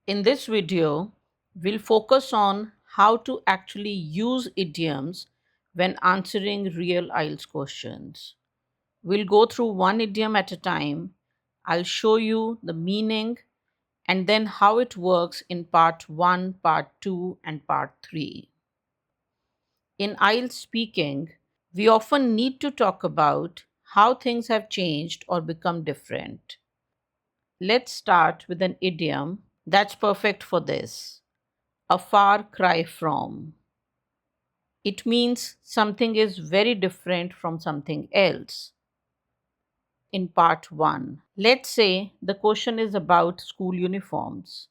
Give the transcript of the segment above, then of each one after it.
In this video, we'll focus on how to actually use idioms when answering real IELTS questions. We'll go through one idiom at a time. I'll show you the meaning and then how it works in part 1, part 2, and part 3. In IELTS speaking, we often need to talk about how things have changed or become different. Let's start with an idiom that's perfect for this: a far cry from. It means something is very different from something else. In part 1, let's say the question is about school uniforms.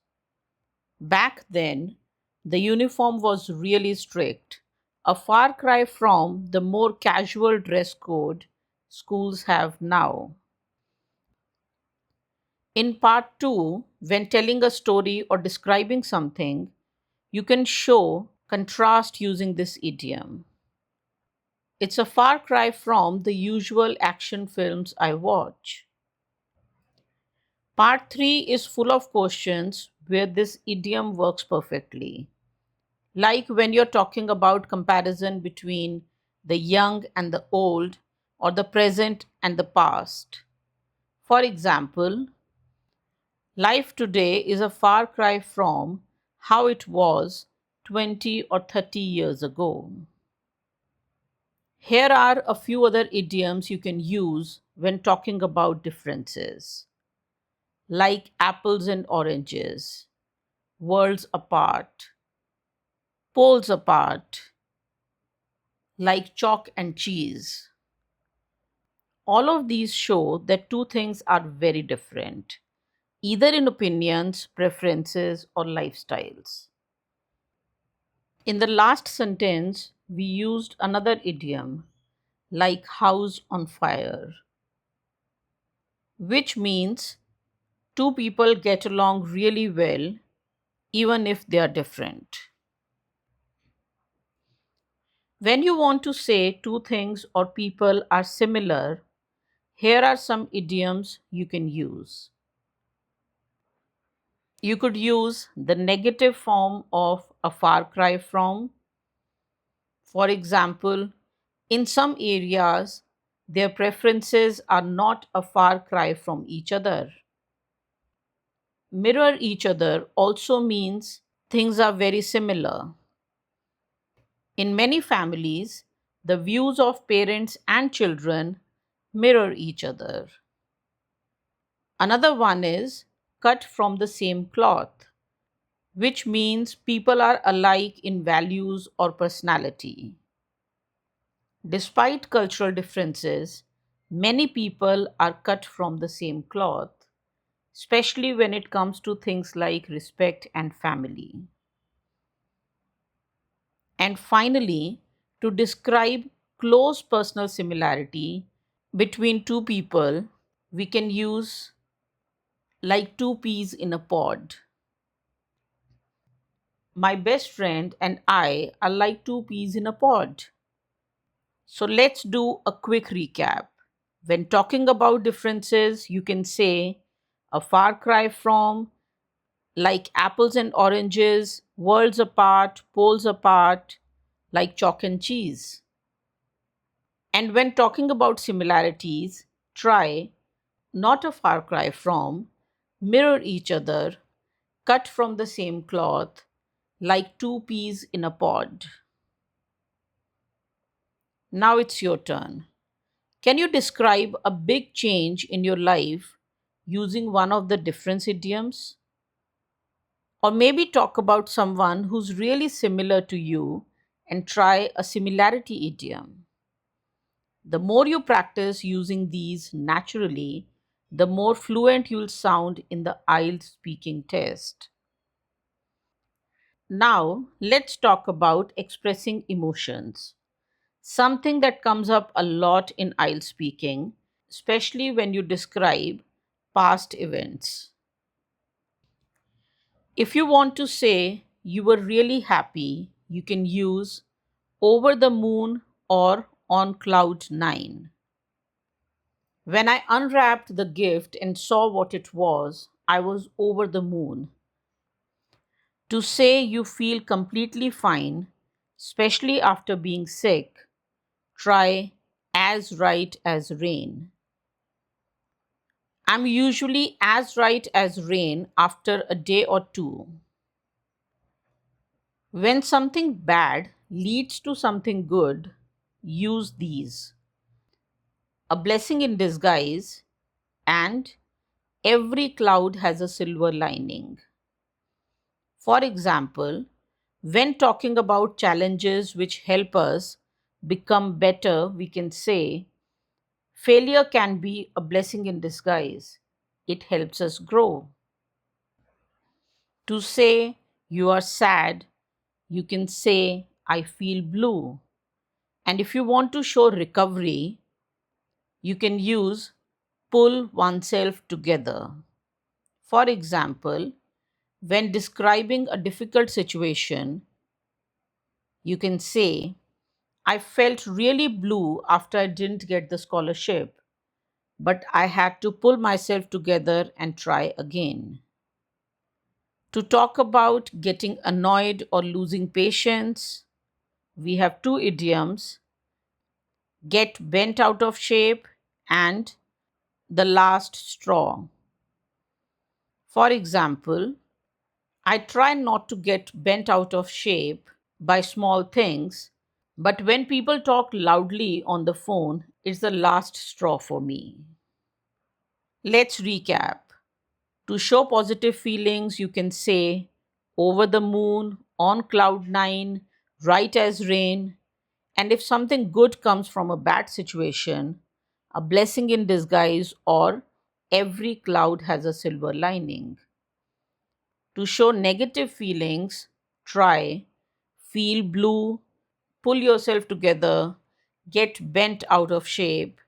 Back then, the uniform was really strict, a far cry from the more casual dress code schools have now. In part 2, when telling a story or describing something, you can show contrast using this idiom. It's a far cry from the usual action films I watch. Part 3 is full of questions where this idiom works perfectly. Like when you're talking about comparison between the young and the old, or the present and the past. For example, life today is a far cry from how it was 20 or 30 years ago. Here are a few other idioms you can use when talking about differences, like apples and oranges, worlds apart, poles apart, like chalk and cheese. All of these show that two things are very different, either in opinions, preferences, or lifestyles. In the last sentence, we used another idiom, like house on fire, which means two people get along really well even if they are different. When you want to say two things or people are similar, here are some idioms you can use. You could use the negative form of a far cry from. For example, in some areas, their preferences are not a far cry from each other. Mirror each other also means things are very similar. In many families, the views of parents and children mirror each other. Another one is cut from the same cloth, which means people are alike in values or personality. Despite cultural differences, many people are cut from the same cloth, especially when it comes to things like respect and family. And finally, to describe close personal similarity between two people, we can use like two peas in a pod. My best friend and I are like two peas in a pod. So let's do a quick recap. When talking about differences, you can say a far cry from, like apples and oranges, worlds apart, poles apart, like chalk and cheese. And when talking about similarities, try not a far cry from, mirror each other, cut from the same cloth, like two peas in a pod. Now it's your turn. Can you describe a big change in your life using one of the difference idioms? Or maybe talk about someone who's really similar to you and try a similarity idiom. The more you practice using these naturally, the more fluent you'll sound in the IELTS speaking test. Now, let's talk about expressing emotions, something that comes up a lot in IELTS speaking, especially when you describe past events. If you want to say you were really happy, you can use over the moon or on cloud nine. When I unwrapped the gift and saw what it was, I was over the moon. To say you feel completely fine, especially after being sick, try as right as rain. I'm usually as right as rain after a day or two. When something bad leads to something good, use these: a blessing in disguise and every cloud has a silver lining. For example, when talking about challenges which help us become better, we can say, failure can be a blessing in disguise. It helps us grow. To say you are sad, you can say, I feel blue. And if you want to show recovery, you can use pull oneself together. For example, when describing a difficult situation, you can say, I felt really blue after I didn't get the scholarship, but I had to pull myself together and try again. To talk about getting annoyed or losing patience, we have two idioms: get bent out of shape and the last straw. For example, I try not to get bent out of shape by small things, but when people talk loudly on the phone, it's the last straw for me. Let's recap. To show positive feelings, you can say over the moon, on cloud nine, right as rain. And if something good comes from a bad situation, a blessing in disguise, or every cloud has a silver lining. To show negative feelings, try feel blue, pull yourself together, get bent out of shape,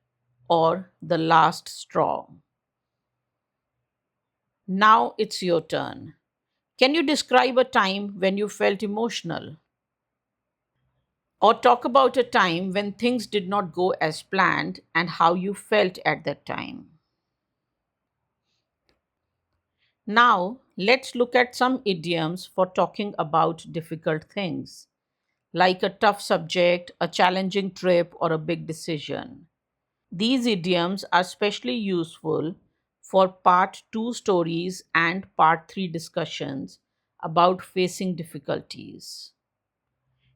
or the last straw. Now it's your turn. Can you describe a time when you felt emotional? Or talk about a time when things did not go as planned and how you felt at that time. Now, let's look at some idioms for talking about difficult things, like a tough subject, a challenging trip, or a big decision. These idioms are especially useful for part 2 stories and part 3 discussions about facing difficulties.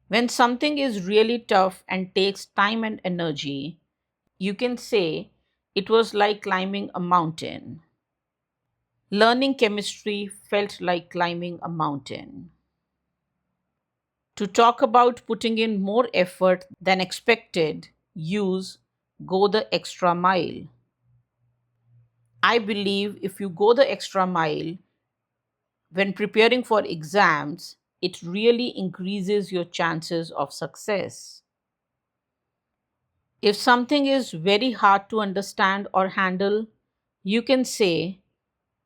When something is really tough and takes time and energy, you can say it was like climbing a mountain. Learning chemistry felt like climbing a mountain. To talk about putting in more effort than expected, use go the extra mile. I believe if you go the extra mile when preparing for exams, it really increases your chances of success. If something is very hard to understand or handle, you can say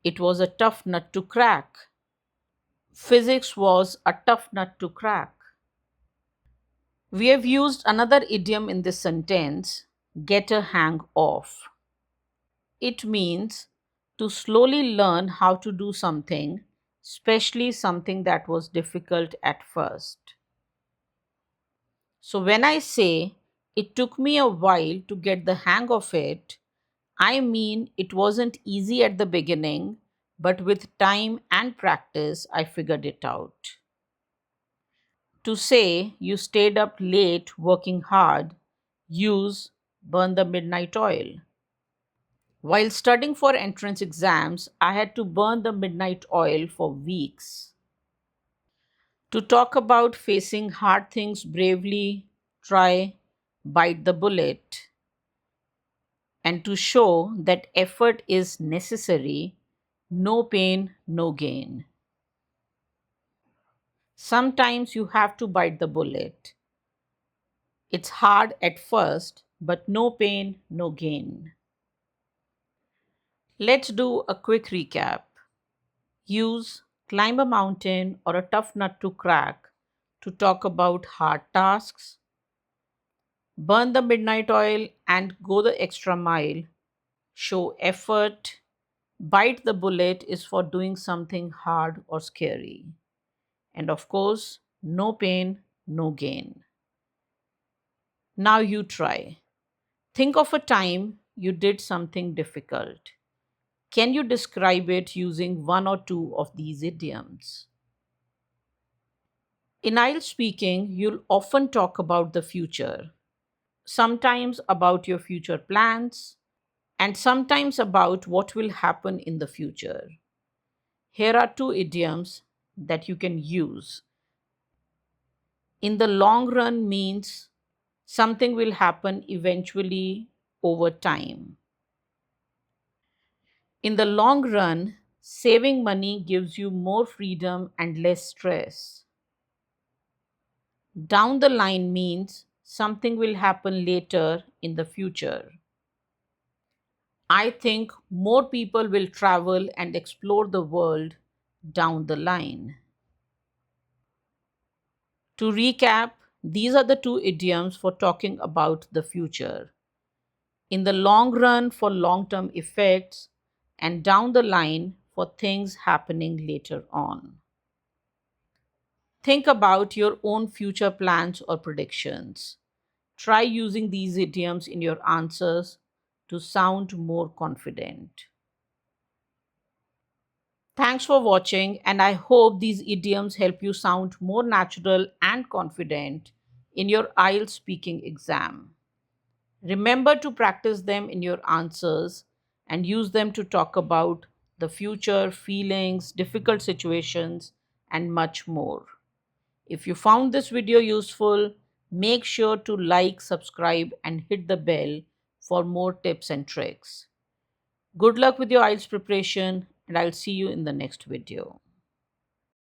it was a tough nut to crack. Physics was a tough nut to crack. We have used another idiom in this sentence, get a hang of. It means to slowly learn how to do something, especially something that was difficult at first. So when I say it took me a while to get the hang of it, I mean it wasn't easy at the beginning, but with time and practice, I figured it out. To say you stayed up late working hard, use burn the midnight oil. While studying for entrance exams, I had to burn the midnight oil for weeks. To talk about facing hard things bravely, try bite the bullet. And to show that effort is necessary, no pain, no gain. Sometimes you have to bite the bullet. It's hard at first, but no pain, no gain. Let's do a quick recap. Use climb a mountain or a tough nut to crack to talk about hard tasks. Burn the midnight oil and go the extra mile. Show effort. Bite the bullet is for doing something hard or scary. And of course, no pain, no gain. Now you try. Think of a time you did something difficult. Can you describe it using one or two of these idioms? In IELTS speaking, you'll often talk about the future, sometimes about your future plans, and sometimes about what will happen in the future. Here are two idioms that you can use. In the long run means something will happen eventually over time. In the long run, saving money gives you more freedom and less stress. Down the line means something will happen later in the future. I think more people will travel and explore the world down the line. To recap, these are the two idioms for talking about the future. In the long run, for long term effects, and down the line, for things happening later on. Think about your own future plans or predictions. Try using these idioms in your answers to sound more confident. Thanks for watching, and I hope these idioms help you sound more natural and confident in your IELTS speaking exam. Remember to practice them in your answers and use them to talk about the future, feelings, difficult situations, and much more. If you found this video useful, make sure to like, subscribe, and hit the bell for more tips and tricks. Good luck with your IELTS preparation, and I'll see you in the next video.